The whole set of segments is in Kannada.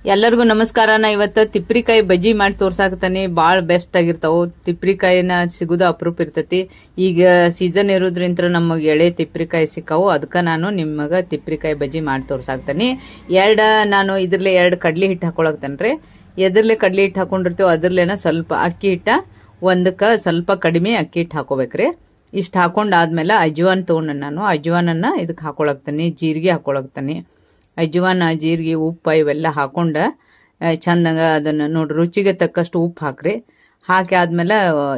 ಎಲ್ಲರಿಗೂ ನಮಸ್ಕಾರ. ನಾ ಇವತ್ತು ತಿಪ್ರಿಕಾಯಿ ಬಜ್ಜಿ ಮಾಡಿ ತೋರ್ಸಾಕತ್ತಾನೆ. ಭಾಳ ಬೆಸ್ಟ್ ಆಗಿರ್ತಾವು. ತಿಪ್ರಿಕಾಯಿನ ಸಿಗುದ ಅಪರೂಪ ಇರ್ತೈತಿ. ಈಗ ಸೀಸನ್ ಇರೋದ್ರಿಂತ ನಮಗೆ ಎಳೆ ತಿಪ್ರಿಕಾಯಿ ಸಿಕ್ಕಾವು. ಅದಕ್ಕೆ ನಾನು ನಿಮಗೆ ತಿಪ್ರಿಕಾಯಿ ಬಜ್ಜಿ ಮಾಡಿ ತೋರ್ಸಾಕ್ತಾನೆ. ನಾನು ಇದ್ರಲ್ಲೇ 2 ಕಡ್ಲಿ ಹಿಟ್ಟು ಹಾಕೊಳಕ್ತಾನ್ರಿ. ಎದ್ರಲ್ಲೇ ಕಡ್ಲಿ ಹಿಟ್ಟು ಹಾಕೊಂಡಿರ್ತೇವೆ ಅದ್ರಲ್ಲೇನ ಸ್ವಲ್ಪ ಅಕ್ಕಿ ಹಿಟ್ಟ, ಒಂದಕ್ಕೆ ಸ್ವಲ್ಪ ಕಡಿಮೆ ಅಕ್ಕಿ ಹಿಟ್ಟು ಹಾಕೋಬೇಕ್ರಿ. ಇಷ್ಟು ಹಾಕೊಂಡಾದ್ಮೇಲೆ ಅಜ್ವಾನ್ ತೊಗೊಂಡು ನಾನು ಅಜ್ವಾನನ್ನ ಇದಕ್ಕೆ ಹಾಕೊಳಕ್ತಾನೆ. ಜೀರಿಗೆ ಹಾಕೊಳಕ್ತಾನೆ. ಅಜ್ವಾನ, ಜೀರಿಗೆ, ಉಪ್ಪು ಇವೆಲ್ಲ ಹಾಕೊಂಡು ಚಂದಂಗ ಅದನ್ನು ನೋಡ್ರಿ ರುಚಿಗೆ ತಕ್ಕಷ್ಟು ಉಪ್ಪು ಹಾಕ್ರಿ. ಹಾಕಿ ಆದ್ಮೇಲೆ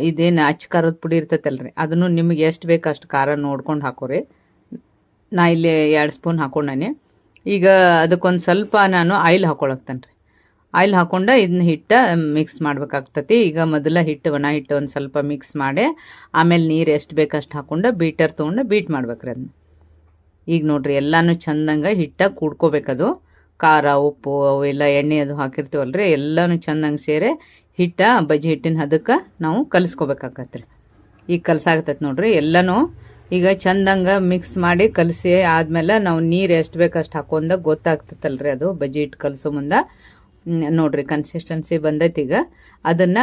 ಇದೇನು ಅಚ್ಚ ಖಾರದ ಪುಡಿ ಇರ್ತೈತಲ್ರಿ, ಅದನ್ನು ನಿಮಗೆ ಎಷ್ಟು ಬೇಕು ಅಷ್ಟು ಖಾರ ನೋಡ್ಕೊಂಡು ಹಾಕೋರಿ. ನಾ ಇಲ್ಲಿ 2 ಸ್ಪೂನ್ ಹಾಕೊಂಡಾನೆ. ಈಗ ಅದಕ್ಕೊಂದು ಸ್ವಲ್ಪ ನಾನು ಆಯಿಲ್ ಹಾಕೊಳಕ್ತಾನೆ ರೀ. ಆಯಿಲ್ ಹಾಕೊಂಡು ಇದನ್ನ ಹಿಟ್ಟ ಮಿಕ್ಸ್ ಮಾಡ್ಬೇಕಾಗ್ತತಿ. ಈಗ ಮೊದಲ ಹಿಟ್ಟು ಒಣ ಹಿಟ್ಟು ಒಂದು ಸ್ವಲ್ಪ ಮಿಕ್ಸ್ ಮಾಡಿ ಆಮೇಲೆ ನೀರು ಎಷ್ಟು ಬೇಕು ಅಷ್ಟು ಹಾಕೊಂಡು ಬೀಟರ್ ತೊಗೊಂಡು ಬೀಟ್ ಮಾಡ್ಬೇಕ್ರಿ ಅದನ್ನ. ಈಗ ನೋಡ್ರಿ ಎಲ್ಲಾನು ಚಂದಂಗ ಹಿಟ್ಟಾಗಿ ಕೂಡ್ಕೋಬೇಕದು. ಖಾರ, ಉಪ್ಪು ಅವೆಲ್ಲ ಎಣ್ಣೆ ಅದು ಹಾಕಿರ್ತೀವಲ್ರಿ, ಎಲ್ಲಾನು ಚಂದಂಗೆ ಸೇರಿ ಹಿಟ್ಟ ಬಜ್ಜಿ ಹಿಟ್ಟಿನ ಹದಕ್ಕೆ ನಾವು ಕಲಿಸ್ಕೋಬೇಕಾಗತ್ರಿ. ಈಗ ಕಲಸಾಗತ್ತೈತೆ ನೋಡ್ರಿ. ಎಲ್ಲನೂ ಈಗ ಚಂದಂಗ ಮಿಕ್ಸ್ ಮಾಡಿ ಕಲಸಿ ಆದ್ಮೇಲೆ ನಾವು ನೀರು ಎಷ್ಟು ಬೇಕು ಅಷ್ಟು ಹಾಕೊಂಡಾಗ ಗೊತ್ತಾಗ್ತೈತಲ್ರಿ ಅದು ಬಜ್ಜಿ ಹಿಟ್ಟು ಕಲಸೋ ಮುಂದೆ. ನೋಡ್ರಿ ಕನ್ಸಿಸ್ಟೆನ್ಸಿ ಬಂದೈತಿ. ಈಗ ಅದನ್ನ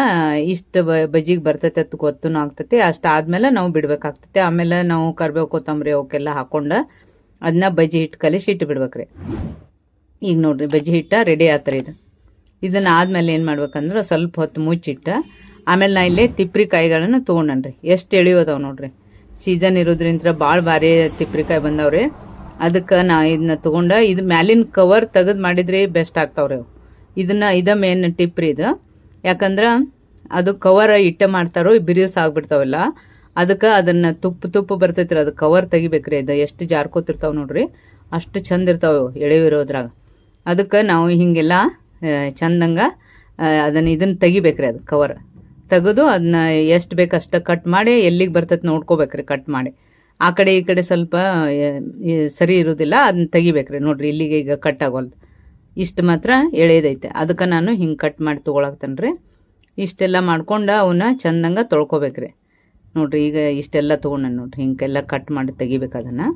ಇಷ್ಟು ಬಜ್ಜಿಗೆ ಬರ್ತೈತೆ ಅದು ಗೊತ್ತೂ ಆಗ್ತೈತಿ. ಅಷ್ಟಾದ್ಮೇಲೆ ನಾವು ಬಿಡ್ಬೇಕಾಗ್ತೈತಿ. ಆಮೇಲೆ ನಾವು ಕರಿಬೇವು, ಕೊತ್ತಂಬರಿ ಅವಕ್ಕೆಲ್ಲ ಹಾಕೊಂಡು ಅದನ್ನ ಬಜ್ಜಿ ಹಿಟ್ಟು ಕಲಿಸಿ ಇಟ್ಟು ಬಿಡ್ಬೇಕ್ರಿ. ಈಗ ನೋಡ್ರಿ ಬಜ್ಜಿ ಹಿಟ್ಟ ರೆಡಿ ಆತ್ರಿ. ಇದನ್ನ ಆದ್ಮೇಲೆ ಏನು ಮಾಡ್ಬೇಕಂದ್ರೆ ಸ್ವಲ್ಪ ಹೊತ್ತು ಮುಚ್ಚಿಟ್ಟ ಆಮೇಲೆ ನಾ ಇಲ್ಲಿ ತಿಪ್ರಿಕಾಯಿಗಳನ್ನು ತೊಗೊಂಡನ್ರಿ. ಎಷ್ಟು ಎಳಿಯೋದಾವ್ ನೋಡ್ರಿ. ಸೀಸನ್ ಇರೋದ್ರಿಂದ ಭಾಳ ಭಾರಿ ತಿಪ್ರಿಕಾಯಿ ಬಂದವ್ರಿ. ಅದಕ್ಕೆ ನಾ ಇದನ್ನ ತೊಗೊಂಡ ಇದು ಮ್ಯಾಲಿನ ಕವರ್ ತೆಗೆದು ಮಾಡಿದ್ರೆ ಬೆಸ್ಟ್ ಆಗ್ತಾವ್ರಿ ಅವು. ಇದ ಮೇನ್ ಟಿಪ್ ರೀ ಇದು. ಯಾಕಂದ್ರೆ ಅದು ಕವರ್ ಇಟ್ಟ ಮಾಡ್ತಾರೋ ಬಿರಿಯಸ್ ಆಗ್ಬಿಡ್ತಾವಲ್ಲ, ಅದಕ್ಕೆ ಅದನ್ನ ತುಪ್ಪ ಬರ್ತೈತ್ರಿ. ಅದು ಕವರ್ ತೆಗಿಬೇಕ್ರಿ. ಅದು ಎಷ್ಟು ಜಾರ್ಕೋತಿರ್ತಾವ ನೋಡ್ರಿ, ಅಷ್ಟು ಚಂದ ಇರ್ತಾವ ಎಳೆವಿರೋದ್ರಾಗ. ಅದಕ್ಕೆ ನಾವು ಹಿಂಗೆಲ್ಲ ಚಂದಂಗ ಇದನ್ನ ತೆಗಿಬೇಕ್ರಿ. ಅದು ಕವರ್ ತೆಗೆದು ಅದನ್ನ ಎಷ್ಟು ಬೇಕು ಅಷ್ಟು ಕಟ್ ಮಾಡಿ ಎಲ್ಲಿಗೆ ಬರ್ತೈತೆ ನೋಡ್ಕೋಬೇಕ್ರಿ. ಕಟ್ ಮಾಡಿ ಆ ಕಡೆ ಈ ಕಡೆ ಸ್ವಲ್ಪ ಸರಿ ಇರೋದಿಲ್ಲ, ಅದನ್ನ ತೆಗಿಬೇಕ್ರಿ. ನೋಡ್ರಿ ಇಲ್ಲಿಗೆ ಈಗ ಕಟ್ ಆಗೋಲ್ದು, ಇಷ್ಟು ಮಾತ್ರ ಎಳೆದೈತೆ. ಅದಕ್ಕೆ ನಾನು ಹಿಂಗೆ ಕಟ್ ಮಾಡಿ ತೊಗೊಳಕ್ತಾನ್ರಿ. ಇಷ್ಟೆಲ್ಲ ಮಾಡ್ಕೊಂಡು ಅವನ್ನ ಚಂದಂಗ ತೊಳ್ಕೊಬೇಕ್ರಿ. ನೋಡ್ರಿ ಈಗ ಇಷ್ಟೆಲ್ಲ ತೊಗೊಂಡು ನೋಡ್ರಿ ಹಿಂಗೆಲ್ಲ ಕಟ್ ಮಾಡಿ ತೆಗಿಬೇಕು ಅದನ್ನು.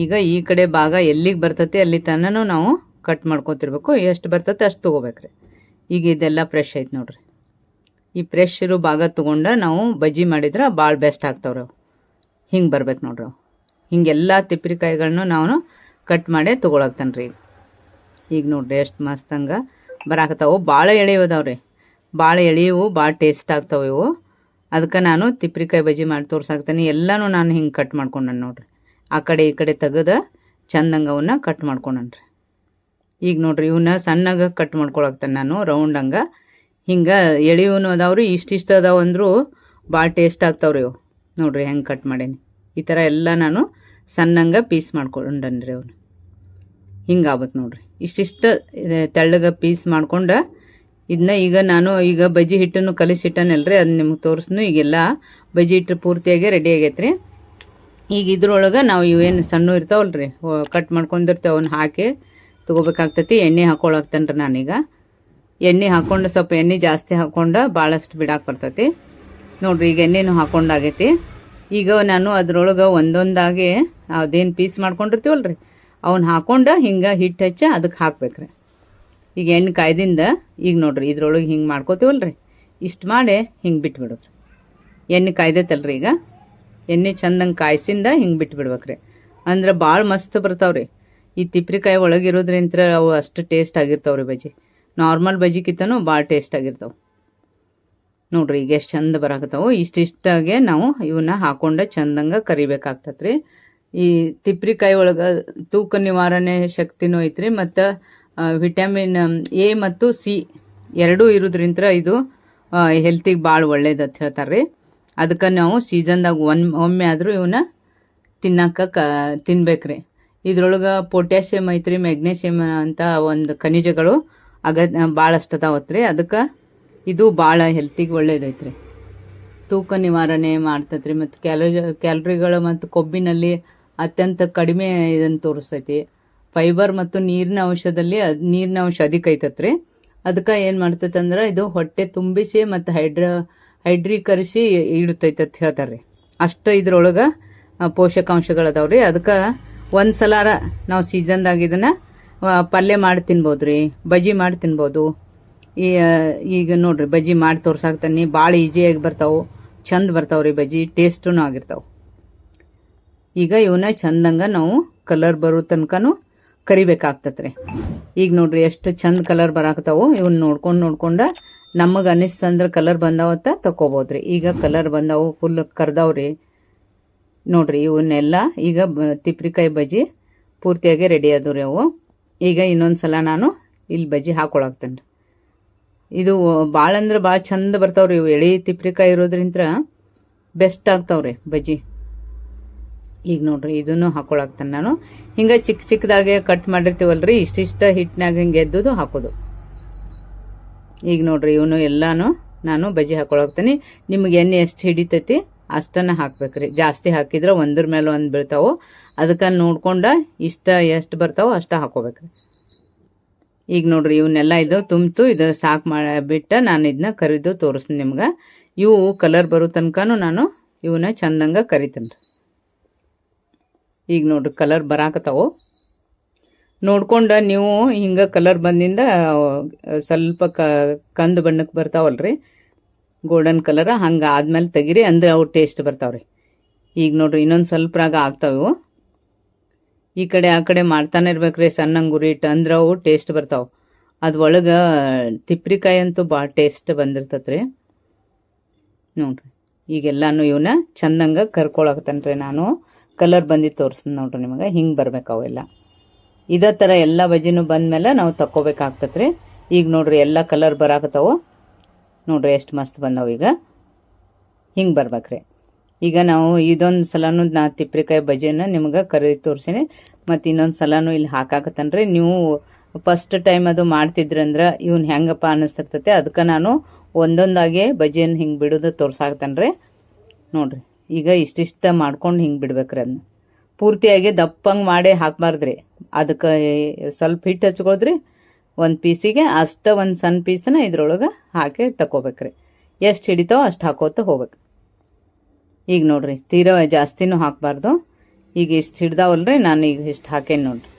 ಈಗ ಈ ಕಡೆ ಭಾಗ ಎಲ್ಲಿಗೆ ಬರ್ತೈತಿ ಅಲ್ಲಿ ತನೂ ನಾವು ಕಟ್ ಮಾಡ್ಕೊತಿರ್ಬೇಕು. ಎಷ್ಟು ಬರ್ತೈತೆ ಅಷ್ಟು ತೊಗೋಬೇಕ್ರಿ. ಈಗ ಇದೆಲ್ಲ ಫ್ರೆಶ್ ಐತೆ ನೋಡ್ರಿ. ಈ ಫ್ರೆಶ್ ಇರೋ ಭಾಗ ತೊಗೊಂಡು ನಾವು ಬಜ್ಜಿ ಮಾಡಿದ್ರೆ ಭಾಳ ಬೆಸ್ಟ್ ಆಗ್ತಾವ್ರಿ ಅವು. ಹಿಂಗೆ ಬರ್ಬೇಕು ನೋಡ್ರಿ ಅವು. ಹಿಂಗೆಲ್ಲ ತಿಪ್ರಿಕಾಯಿಗಳನ್ನೂ ನಾವು ಕಟ್ ಮಾಡಿ ತೊಗೊಳಕ್ತಾನೆ ರೀ. ಈಗ ನೋಡ್ರಿ ಎಷ್ಟು ಮಸ್ತಂಗ ಬರಾಕತ್ತಾವು. ಭಾಳ ಎಳೆಯೋದಾವ್ರಿ. ಭಾಳ ಎಳೆಯವು, ಭಾಳ ಟೇಸ್ಟ್ ಆಗ್ತಾವೆ ಇವು. ಅದಕ್ಕೆ ನಾನು ತಿಪ್ರಿಕಾಯಿ ಬಜ್ಜಿ ಮಾಡಿ ತೋರ್ಸಾಕ್ತೇನೆ. ಎಲ್ಲನೂ ನಾನು ಹಿಂಗೆ ಕಟ್ ಮಾಡ್ಕೊಂಡನ್ ನೋಡ್ರಿ. ಆ ಕಡೆ ಈ ಕಡೆ ತೆಗೆದು ಚಂದಂಗ ಅವನ್ನ ಕಟ್ ಮಾಡ್ಕೊಂಡನ್ರಿ. ಈಗ ನೋಡ್ರಿ ಇವನ್ನ ಸಣ್ಣಗೆ ಕಟ್ ಮಾಡ್ಕೊಳಕ್ತೇನೆ ನಾನು ರೌಂಡಂಗ. ಹಿಂಗೆ ಎಳೆಯವನು ಅದಾವ್ರಿ. ಇಷ್ಟಿಷ್ಟು ಅದಾವ ಅಂದರೂ ಭಾಳ ಟೇಸ್ಟ್ ಆಗ್ತಾವ್ರಿ ಇವು. ನೋಡ್ರಿ ಹೆಂಗೆ ಕಟ್ ಮಾಡೀನಿ. ಈ ಥರ ಎಲ್ಲ ನಾನು ಸಣ್ಣಂಗೆ ಪೀಸ್ ಮಾಡ್ಕೊಂಡನ್ರಿ ಅವನು. ಹಿಂಗೆ ಆಗ್ಬೇಕು ನೋಡ್ರಿ. ಇಷ್ಟಿಷ್ಟು ತೆಳ್ಳಗೆ ಪೀಸ್ ಮಾಡ್ಕೊಂಡು ಇದನ್ನ ಈಗ ಬಜ್ಜಿ ಹಿಟ್ಟನ್ನು ಕಲಿಸಿಟ್ಟನಲ್ರಿ, ಅದನ್ನ ನಿಮ್ಗೆ ತೋರಿಸ್ನು. ಈಗೆಲ್ಲ ಬಜ್ಜಿ ಹಿಟ್ಟು ಪೂರ್ತಿಯಾಗಿ ರೆಡಿ ಆಗೈತ್ರಿ. ಈಗ ಇದ್ರೊಳಗೆ ನಾವು ಇವೇನು ಸಣ್ಣ ಇರ್ತಾವಲ್ರಿ ಕಟ್ ಮಾಡ್ಕೊಂಡಿರ್ತೇವೆ ಅವನ್ನ ಹಾಕಿ ತೊಗೋಬೇಕಾಗ್ತೈತಿ. ಎಣ್ಣೆ ಹಾಕೊಳಕ್ತೇನ್ರಿ ನಾನೀಗ. ಎಣ್ಣೆ ಹಾಕ್ಕೊಂಡು ಸ್ವಲ್ಪ ಎಣ್ಣೆ ಜಾಸ್ತಿ ಹಾಕ್ಕೊಂಡು ಭಾಳಷ್ಟು ಬಿಡಾಕೆ ಬರ್ತೈತಿ ನೋಡ್ರಿ. ಈಗ ಎಣ್ಣೆನೂ ಹಾಕೊಂಡಾಗೈತಿ. ಈಗ ನಾನು ಅದ್ರೊಳಗೆ ಒಂದೊಂದಾಗಿ ಅದೇನು ಪೀಸ್ ಮಾಡ್ಕೊಂಡಿರ್ತೀವಲ್ರಿ ಅವನ್ನ ಹಾಕೊಂಡು ಹಿಂಗೆ ಹಿಟ್ಟು ಹಚ್ಚಿ ಅದಕ್ಕೆ ಹಾಕ್ಬೇಕ್ರಿ. ಈಗ ಎಣ್ಣೆ ಕಾಯ್ದಿಂದ ಈಗ ನೋಡ್ರಿ ಇದ್ರೊಳಗೆ ಹಿಂಗೆ ಮಾಡ್ಕೋತೀವಲ್ರಿ, ಇಷ್ಟು ಮಾಡಿ ಹಿಂಗೆ ಬಿಟ್ಬಿಡೋದ್ರಿ. ಎಣ್ಣೆ ಕಾಯ್ದೈತಲ್ರಿ. ಈಗ ಎಣ್ಣೆ ಚಂದಂಗೆ ಕಾಯಿಸಿಂದ ಹಿಂಗೆ ಬಿಟ್ಬಿಡ್ಬೇಕ್ರಿ. ಅಂದ್ರೆ ಭಾಳ ಮಸ್ತ್ ಬರ್ತಾವ್ರಿ. ಈ ತಿಪ್ರಿಕಾಯಿ ಒಳಗಿರೋದ್ರಿಂತ ಅವು ಅಷ್ಟು ಟೇಸ್ಟ್ ಆಗಿರ್ತಾವ್ರಿ ಬಜ್ಜಿ. ನಾರ್ಮಲ್ ಬಜ್ಜಿಗಿಂತನೂ ಭಾಳ ಟೇಸ್ಟ್ ಆಗಿರ್ತಾವೆ ನೋಡ್ರಿ. ಈಗ ಎಷ್ಟು ಚಂದ ಬರಾಕತ್ತಾವು. ಇಷ್ಟಿಷ್ಟಾಗೆ ನಾವು ಇವನ್ನ ಹಾಕೊಂಡು ಚಂದಂಗೆ ಕರಿಬೇಕಾಗ್ತತ್ರಿ. ಈ ತಿಪ್ರಿಕಾಯಿ ಒಳಗೆ ತೂಕ ನಿವಾರಣೆ ಶಕ್ತಿನೂ ಐತ್ರಿ, ಮತ್ತು ವಿಟಮಿನ್ ಎ ಮತ್ತು ಸಿ ಎರಡೂ ಇರೋದ್ರಿಂತ ಇದು ಹೆಲ್ತಿಗೆ ಭಾಳ ಒಳ್ಳೇದು ಅಂತ ಹೇಳ್ತಾರೆ. ಅದಕ್ಕೆ ನಾವು ಸೀಸನ್ದಾಗ ಒಮ್ಮೆ ಆದರೂ ಇವನ್ನ ತಿನ್ಬೇಕ್ರಿ. ಇದ್ರೊಳಗೆ ಪೊಟ್ಯಾಷಿಯಮ್ ಐತ್ರಿ, ಮೆಗ್ನೇಷಿಯಮ್ ಅಂತ ಒಂದು ಖನಿಜಗಳು ಭಾಳಷ್ಟು ಅದಾವತ್ರಿ. ಅದಕ್ಕೆ ಇದು ಭಾಳ ಹೆಲ್ತಿಗೆ ಒಳ್ಳೇದೈತ್ರಿ. ತೂಕ ನಿವಾರಣೆ ಮಾಡ್ತೈತ್ರಿ, ಮತ್ತು ಕ್ಯಾಲರಿಗಳು ಮತ್ತು ಕೊಬ್ಬಿನಲ್ಲಿ ಅತ್ಯಂತ ಕಡಿಮೆ ಇದನ್ನು ತೋರಿಸ್ತೈತಿ. ಫೈಬರ್ ಮತ್ತು ನೀರಿನ ಅಂಶ ಅಧಿಕ ಐತತ್ರಿ. ಅದಕ್ಕೆ ಏನು ಮಾಡ್ತೈತೆ ಅಂದ್ರೆ ಇದು ಹೊಟ್ಟೆ ತುಂಬಿಸಿ ಮತ್ತು ಹೈಡ್ರೀಕರಿಸಿ ಇಡ್ತೈತೆ ಅಂತ ಹೇಳ್ತಾರೆ. ಅಷ್ಟು ಇದ್ರೊಳಗೆ ಪೋಷಕಾಂಶಗಳು ಅದಾವ್ರಿ. ಅದಕ್ಕೆ ಒಂದು ಸಲಾರ ನಾವು ಸೀಸನ್ದಾಗ ಇದನ್ನು ಪಲ್ಯ ಮಾಡಿ ತಿನ್ಬೋದ್ರಿ, ಬಜ್ಜಿ ಮಾಡಿ ತಿನ್ಬೋದು. ಈಗ ನೋಡ್ರಿ ಬಜ್ಜಿ ಮಾಡಿ ತೋರ್ಸಾಕ್ತಾನೆ. ಭಾಳ ಈಸಿಯಾಗಿ ಬರ್ತಾವೆ, ಚಂದ ಬರ್ತಾವ್ರಿ ಬಜ್ಜಿ, ಟೇಸ್ಟೂ ಆಗಿರ್ತಾವೆ. ಈಗ ಇವನ್ನ ಚಂದಂಗ ನಾವು ಕಲರ್ ಬರೋ ತನಕನೂ ಕರಿಬೇಕಾಗ್ತತ್ರಿ. ಈಗ ನೋಡ್ರಿ ಎಷ್ಟು ಚಂದ ಕಲರ್ ಬರಾಕತ್ತಾವು. ಇವನ್ನ ನೋಡ್ಕೊಂಡ ನಮಗೆ ಅನ್ನಿಸ್ತಂದ್ರೆ ಕಲರ್ ಬಂದಾವತ್ತ ತಕೋಬೋದ್ರಿ. ಈಗ ಕಲರ್ ಬಂದಾವು, ಫುಲ್ ಕರ್ದಾವ್ರಿ. ನೋಡ್ರಿ ಇವನ್ನೆಲ್ಲ ಈಗ ತಿಪ್ರಿಕಾಯಿ ಬಜ್ಜಿ ಪೂರ್ತಿಯಾಗಿ ರೆಡಿ ಆದವ್ರಿ ಅವು. ಈಗ ಇನ್ನೊಂದ್ಸಲ ನಾನು ಇಲ್ಲಿ ಬಜ್ಜಿ ಹಾಕೊಳಕ್ತೇನೆ. ಇದು ಭಾಳ ಅಂದ್ರೆ ಭಾಳ ಚಂದ ಬರ್ತಾವ್ರಿ. ಇವು ಎಳಿ ತಿಪ್ರಿಕಾಯಿ ಇರೋದ್ರಿಂತ ಬೆಸ್ಟ್ ಆಗ್ತಾವ್ರಿ ಬಜ್ಜಿ. ಈಗ ನೋಡ್ರಿ ಇದನ್ನು ಹಾಕೊಳಕ್ತೇನೆ ನಾನು. ಹಿಂಗೆ ಚಿಕ್ಕ ಚಿಕ್ಕದಾಗೆ ಕಟ್ ಮಾಡಿರ್ತೀವಲ್ರಿ, ಇಷ್ಟಿಷ್ಟ ಹಿಟ್ಟಿನಾಗ ಹಿಂಗೆ ಎದ್ದುದು ಹಾಕೋದು. ಈಗ ನೋಡ್ರಿ ಇವನು ಎಲ್ಲಾನು ನಾನು ಬಜ್ಜಿ ಹಾಕೊಳಕ್ತೇನೆ. ನಿಮ್ಗೆ ಎಣ್ಣೆ ಎಷ್ಟು ಹಿಡಿತೈತಿ ಅಷ್ಟನ್ನ ಹಾಕ್ಬೇಕ್ರಿ. ಜಾಸ್ತಿ ಹಾಕಿದ್ರೆ ಒಂದ್ರ ಮೇಲೆ ಒಂದು ಬೀಳ್ತಾವು. ಅದಕ್ಕೆ ನೋಡ್ಕೊಂಡ ಇಷ್ಟ ಎಷ್ಟು ಬರ್ತಾವೋ ಅಷ್ಟ ಹಾಕೋಬೇಕ್ರಿ. ಈಗ ನೋಡ್ರಿ ಇವನ್ನೆಲ್ಲ ಇದು ತುಂಬ್ತು, ಇದು ಸಾಕು ಬಿಟ್ಟ ನಾನು ಇದನ್ನ ಕರಿದು ತೋರಿಸ್ತೀನಿ ನಿಮ್ಗೆ. ಇವು ಕಲರ್ ಬರೋ ತನಕನೂ ನಾನು ಇವನ್ನ ಚಂದಂಗ ಕರಿತೇನೆ. ಈಗ ನೋಡ್ರಿ ಕಲರ್ ಬರಾಕತ್ತಾವು. ನೋಡ್ಕೊಂಡ ನೀವು ಹಿಂಗೆ ಕಲರ್ ಬಂದಿಂದ ಸ್ವಲ್ಪ ಕಂದು ಬಣ್ಣಕ್ಕೆ ಬರ್ತಾವಲ್ರಿ, ಗೋಲ್ಡನ್ ಕಲರ್, ಹಂಗೆ ಆದ್ಮೇಲೆ ತೆಗಿರಿ, ಅಂದ್ರೆ ಅವು ಟೇಸ್ಟ್ ಬರ್ತಾವ್ರಿ. ಈಗ ನೋಡ್ರಿ ಇನ್ನೊಂದು ಸ್ವಲ್ಪ ರಾಗ ಆಗ್ತಾವು. ಈ ಕಡೆ ಆ ಕಡೆ ಮಾಡ್ತಾನೆ ಇರ್ಬೇಕ್ರಿ ಸಣ್ಣಂಗೆ ಗುರಿ ಇಟ್ಟು, ಅಂದ್ರೆ ಅವು ಟೇಸ್ಟ್ ಬರ್ತಾವೆ. ಅದು ಒಳಗೆ ತಿಪ್ರಿಕಾಯಿ ಅಂತೂ ಭಾಳ ಟೇಸ್ಟ್ ಬಂದಿರ್ತತ್ರಿ. ನೋಡ್ರಿ ಈಗೆಲ್ಲಾನು ಇವನ್ನ ಚಂದಂಗ ಕರ್ಕೊಳಕತ್ತೇನ್ರಿ ನಾನು. ಕಲರ್ ಬಂದಿದ್ದು ತೋರಿಸ್ತೀನಿ ನೋಡ್ರಿ ನಿಮಗೆ. ಹಿಂಗೆ ಬರ್ಬೇಕು ಅವೆಲ್ಲ. ಇದೇ ಥರ ಎಲ್ಲ ಬಜ್ಜಿನೂ ಬಂದ್ಮೇಲೆ ನಾವು ತಕ್ಕೋಬೇಕಾಗ್ತತ್ರಿ. ಈಗ ನೋಡ್ರಿ ಎಲ್ಲ ಕಲರ್ ಬರಾಕತ್ತಾವು. ನೋಡ್ರಿ ಎಷ್ಟು ಮಸ್ತ್ ಬಂದಾವ. ಈಗ ಹಿಂಗೆ ಬರ್ಬೇಕ್ರಿ. ಈಗ ನಾವು ಇದೊಂದು ಸಲನೂ ನಾ ತಿಪ್ರಿಕಾಯಿ ಬಜ್ಜಿನ ನಿಮ್ಗೆ ಕರಿದು ತೋರಿಸೀನಿ. ಮತ್ತು ಇನ್ನೊಂದು ಸಲನೂ ಇಲ್ಲಿ ಹಾಕಾಕತ್ತನ್ರಿ. ನೀವು ಫಸ್ಟ್ ಟೈಮ್ ಅದು ಮಾಡ್ತಿದ್ರಂದ್ರೆ ಇವ್ನು ಹೆಂಗಪ್ಪ ಅನ್ನಿಸ್ತಿರ್ತೈತೆ, ಅದಕ್ಕೆ ನಾನು ಒಂದೊಂದಾಗೆ ಬಜ್ಜಿಯನ್ನು ಹಿಂಗೆ ಬಿಡೋದು ತೋರ್ಸಾಕತ್ತನ್ರಿ. ನೋಡ್ರಿ ಈಗ ಇಷ್ಟಿಷ್ಟ ಮಾಡ್ಕೊಂಡು ಹಿಂಗೆ ಬಿಡ್ಬೇಕ್ರಿ. ಅದನ್ನ ಪೂರ್ತಿಯಾಗಿ ದಪ್ಪಂಗೆ ಮಾಡಿ ಹಾಕಬಾರ್ದ್ರಿ. ಅದಕ್ಕೆ ಸ್ವಲ್ಪ ಹಿಟ್ಟು ಹಚ್ಕೊಳ್ದ್ರಿ ಒಂದು ಪೀಸಿಗೆ, ಅಷ್ಟ ಒಂದು ಸಣ್ಣ ಪೀಸನ್ನ ಇದ್ರೊಳಗೆ ಹಾಕಿ ತಗೋಬೇಕ್ರಿ. ಎಷ್ಟು ಹಿಡಿತಾವೋ ಅಷ್ಟು ಹಾಕೋತ ಹೋಗ್ಬೇಕು. ಈಗ ನೋಡ್ರಿ ತೀರಾ ಜಾಸ್ತಿನೂ ಹಾಕಬಾರ್ದು. ಈಗ ಇಷ್ಟು ಹಿಡ್ದಾವಲ್ರಿ, ನಾನು ಈಗ ಇಷ್ಟು ಹಾಕೇನಿ ನೋಡ್ರಿ.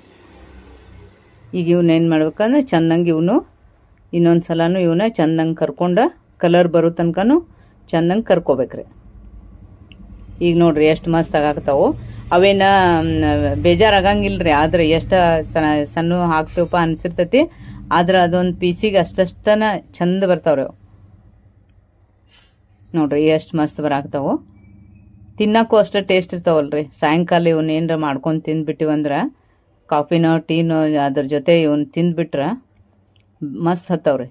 ಈಗ ಇವನ್ನೇನು ಮಾಡ್ಬೇಕಂದ್ರೆ ಚಂದಂಗೆ ಇವನು ಇನ್ನೊಂದು ಸಲನೂ ಇವನ್ನ ಚಂದಂಗೆ ಕರ್ಕೊಂಡ ಕಲರ್ ಬರೋ ತನಕನೂ ಚಂದಂಗೆ ಕರ್ಕೋಬೇಕ್ರಿ. ಈಗ ನೋಡ್ರಿ ಎಷ್ಟು ಮಸ್ತ್ ಆಗಾಕತ್ತಾವು. ಅವೇನ ಬೇಜಾರಾಗಂಗಿಲ್ರಿ. ಆದ್ರೆ ಎಷ್ಟು ಸಣ್ಣ ಹಾಕ್ತೀವಪ್ಪ ಅನ್ಸಿರ್ತೈತಿ, ಆದ್ರೆ ಅದೊಂದು ಪೀಸಿಗೆ ಅಷ್ಟನ ಚಂದ ಬರ್ತಾವ್ರಿ ಅವು. ನೋಡ್ರಿ ಎಷ್ಟು ಮಸ್ತ್ ಬರಾಕ್ತಾವು. ತಿನ್ನಕ್ಕೂ ಅಷ್ಟು ಟೇಸ್ಟ್ ಇರ್ತಾವಲ್ರಿ. ಸಾಯಂಕಾಲ ಇವನ್ನ ಏನರ ಮಾಡ್ಕೊಂಡು ತಿಂದ್ಬಿಟ್ಟಿವಂದ್ರೆ, ಕಾಫಿನೋ ಟೀನೋ ಅದ್ರ ಜೊತೆ ಇವನ್ನ ತಿಂದ್ಬಿಟ್ರೆ ಮಸ್ತ್ ಹತ್ತವ್ರಿ.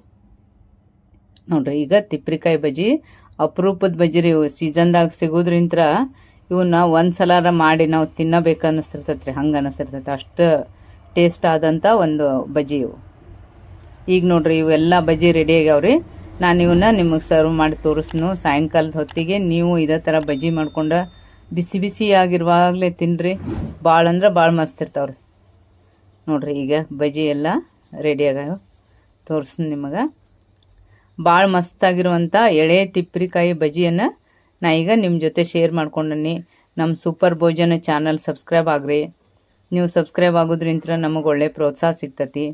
ನೋಡ್ರಿ ಈಗ ತಿಪ್ರಿಕಾಯಿ ಬಜ್ಜಿ ಅಪರೂಪದ ಬಜ್ಜಿ ರೀ. ಇವು ಸೀಸನ್ದಾಗ ಸಿಗೋದ್ರಿಂತ ಇವನ್ನ ಒಂದು ಸಲಾರ ಮಾಡಿ ನಾವು ತಿನ್ನಬೇಕು ಅನ್ನಿಸ್ತಿರ್ತೈತೆ ರೀ. ಹಂಗೆ ಅನ್ನಿಸ್ತಿರ್ತೈತೆ, ಅಷ್ಟು ಟೇಸ್ಟ್ ಆದಂಥ ಒಂದು ಬಜ್ಜಿ ಇವು. ಈಗ ನೋಡ್ರಿ ಇವೆಲ್ಲ ಬಜ್ಜಿ ರೆಡಿ ಆಗ್ಯಾವ್ರಿ. ನಾನು ಇವನ್ನ ನಿಮಗೆ ಸರ್ವ್ ಮಾಡಿ ತೋರಿಸ್ನು. ಸಾಯಂಕಾಲದ ಹೊತ್ತಿಗೆ ನೀವು ಇದೇ ಥರ ಬಜ್ಜಿ ಮಾಡ್ಕೊಂಡು ಬಿಸಿ ಬಿಸಿ ಆಗಿರುವಾಗಲೇ ತಿನ್ನಿರಿ. ಭಾಳ ಅಂದ್ರೆ ಭಾಳ ಮಸ್ತ್ ಇರ್ತಾವ್ರಿ. ನೋಡ್ರಿ ಈಗ ಬಜ್ಜಿ ಎಲ್ಲ ರೆಡಿ ಆಗ್ಯಾವ, ತೋರಿಸ್ತೀನಿ ನಿಮಗೆ. ಭಾಳ ಮಸ್ತಾಗಿರುವಂಥ ಎಳೆ ತಿಪ್ರಿಕಾಯಿ ಬಜ್ಜಿಯನ್ನು ನಾ ಈಗ ನಿಮ್ಮ ಜೊತೆ ಶೇರ್ ಮಾಡ್ಕೊಂಡೀನಿ. ನಮ್ಮ ಸೂಪರ್ ಭೋಜನ ಚಾನಲ್ ಸಬ್ಸ್ಕ್ರೈಬ್ ಆಗ್ರಿ. ನೀವು ಸಬ್ಸ್ಕ್ರೈಬ್ ಆಗೋದ್ರಿಂತ ನಮಗೆ ಒಳ್ಳೆ ಪ್ರೋತ್ಸಾಹ ಸಿಗ್ತತಿ.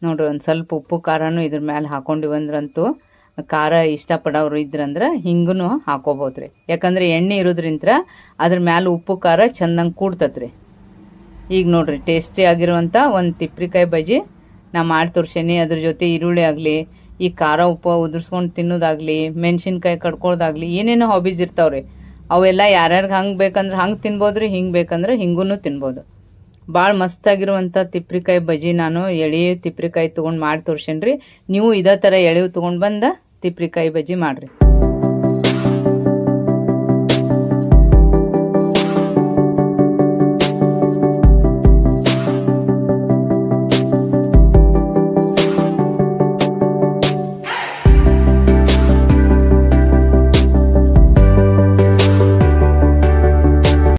ನೋಡ್ರಿ ಒಂದು ಸ್ವಲ್ಪ ಉಪ್ಪು ಖಾರನೂ ಇದ್ರ ಮೇಲೆ ಹಾಕೊಂಡಿವಂದ್ರಂತೂ, ಖಾರ ಇಷ್ಟಪಡೋರು ಇದ್ರಂದ್ರೆ ಹಿಂಗೂ ಹಾಕೋಬೋದ್ರಿ. ಯಾಕಂದ್ರೆ ಎಣ್ಣೆ ಇರೋದ್ರಿಂತ ಅದ್ರ ಮೇಲೆ ಉಪ್ಪು ಖಾರ ಚಂದಂಗೆ ಕೂಡ್ತತ್ರಿ. ಈಗ ನೋಡ್ರಿ ಟೇಸ್ಟಿ ಆಗಿರುವಂಥ ಒಂದು ತಿಪ್ರಿಕಾಯಿ ಬಜ್ಜಿ ನಾ ಮಾಡಿ ತೋರ್ಸೇನಿ. ಅದ್ರ ಜೊತೆ ಈರುಳ್ಳಿ ಆಗಲಿ, ಈ ಖಾರ ಉಪ್ಪು ಉದುರ್ಸ್ಕೊಂಡು ತಿನ್ನೋದಾಗಲಿ, ಮೆಣಸಿನ್ಕಾಯಿ ಕಡ್ಕೊಳ್ಳೋದಾಗಲಿ, ಏನೇನೋ ಹಾಬೀಸ್ ಇರ್ತಾವ್ರಿ. ಅವೆಲ್ಲ ಯಾರ್ಯಾರಿಗೆ ಹಂಗೆ ಬೇಕಂದ್ರೆ ಹಂಗೆ ತಿನ್ಬೋದ್ರಿ, ಹಿಂಗೆ ಬೇಕಂದ್ರೆ ಹಿಂಗೂ ತಿನ್ಬೋದು. ಭಾಳ ಮಸ್ತಾಗಿರುವಂಥ ತಿಪ್ರಿಕಾಯಿ ಬಜ್ಜಿ ನಾನು ಎಳೆ ತಿಪ್ರಿಕಾಯಿ ತೊಗೊಂಡು ಮಾಡಿ ತೋರ್ಸೇನ್ರಿ. ನೀವು ಇದೇ ಥರ ಎಳೆವು ತೊಗೊಂಡು ಬಂದು ತಿಪ್ರಿಕಾಯಿ ಬಜ್ಜಿ ಮಾಡಿರಿ.